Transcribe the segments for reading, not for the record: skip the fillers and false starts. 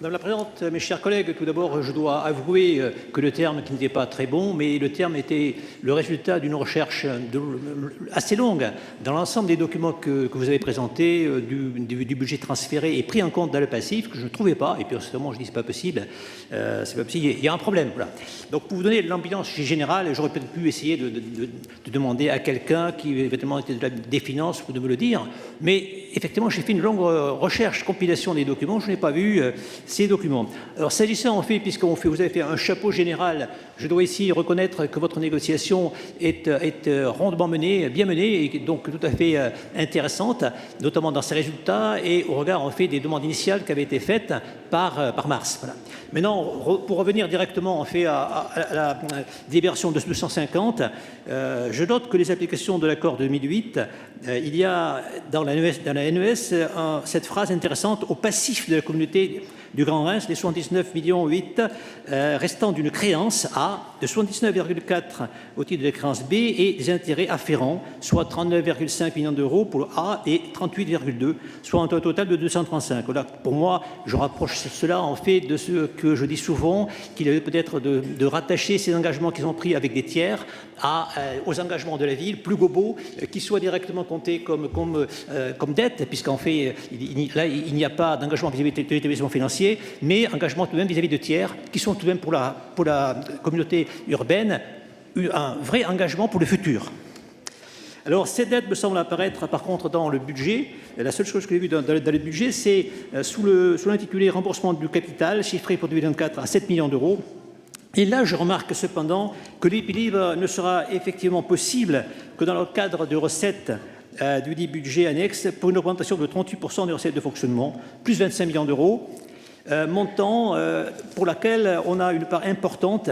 Madame la Présidente, mes chers collègues, tout d'abord, je dois avouer que le terme qui n'était pas très bon, mais le terme était le résultat d'une recherche assez longue dans l'ensemble des documents que vous avez présentés, du budget transféré et pris en compte dans le passif, que je ne trouvais pas, et puis justement, je dis c'est pas possible, il y a un problème. Voilà. Donc, pour vous donner l'ambiance générale, j'aurais peut-être pu essayer de demander à quelqu'un qui évidemment était des finances de me le dire, mais effectivement, j'ai fait une longue recherche, compilation des documents, je n'ai pas vu ces documents. Alors, s'agissant en fait, vous avez fait un chapeau général, je dois ici reconnaître que votre négociation est rondement menée, bien menée, et donc tout à fait intéressante, notamment dans ses résultats et au regard en fait des demandes initiales qui avaient été faites par Mars. Voilà. Maintenant, pour revenir directement en fait à la délibération de 250, je note que les applications de l'accord de 2008, il y a dans la NES cette phrase intéressante au passif de la communauté du Grand Reims, les 79,8 millions restant d'une créance A de 79,4 au titre de la créance B et des intérêts afférents, soit 39,5 millions d'euros pour le A et 38,2, soit un total de 235. Voilà, pour moi, je rapproche cela en fait de ce que je dis souvent, qu'il avait peut-être de rattacher ces engagements qu'ils ont pris avec des tiers aux engagements de la ville, plus globaux, qui soient directement comptés comme dette, puisqu'en fait, il n'y a pas d'engagement vis-à-vis de l'établissement financier, mais engagement tout de même vis-à-vis de tiers, qui sont tout de même pour la communauté urbaine, un vrai engagement pour le futur. Alors, cette dette me semble apparaître, par contre, dans le budget. La seule chose que j'ai vue dans le budget, c'est sous l'intitulé « Remboursement du capital », chiffré pour 2024 à 7 millions d'euros. Et là, je remarque cependant que l'équilibre ne sera effectivement possible que dans le cadre de recettes du dit budget annexe pour une augmentation de 38% des recettes de fonctionnement, plus 25 millions d'euros, montant pour laquelle on a une part importante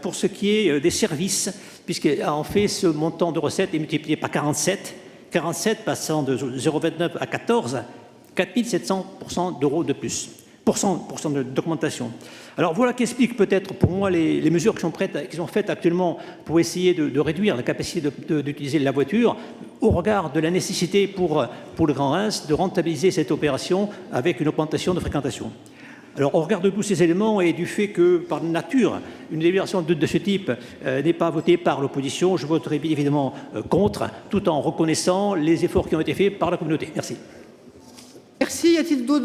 pour ce qui est des services, puisqu'en fait, ce montant de recettes est multiplié par 47 passant de 0,29 à 14, 4 700% d'euros de plus, d'augmentation. Alors voilà qui explique peut-être pour moi les mesures qui sont faites actuellement pour essayer de réduire la capacité d'utiliser la voiture au regard de la nécessité pour le Grand Reims de rentabiliser cette opération avec une augmentation de fréquentation. Alors, au regard de tous ces éléments et du fait que, par nature, une délibération de ce type n'est pas votée par l'opposition, je voterai bien évidemment contre, tout en reconnaissant les efforts qui ont été faits par la communauté. Merci. Merci. Y a-t-il d'autres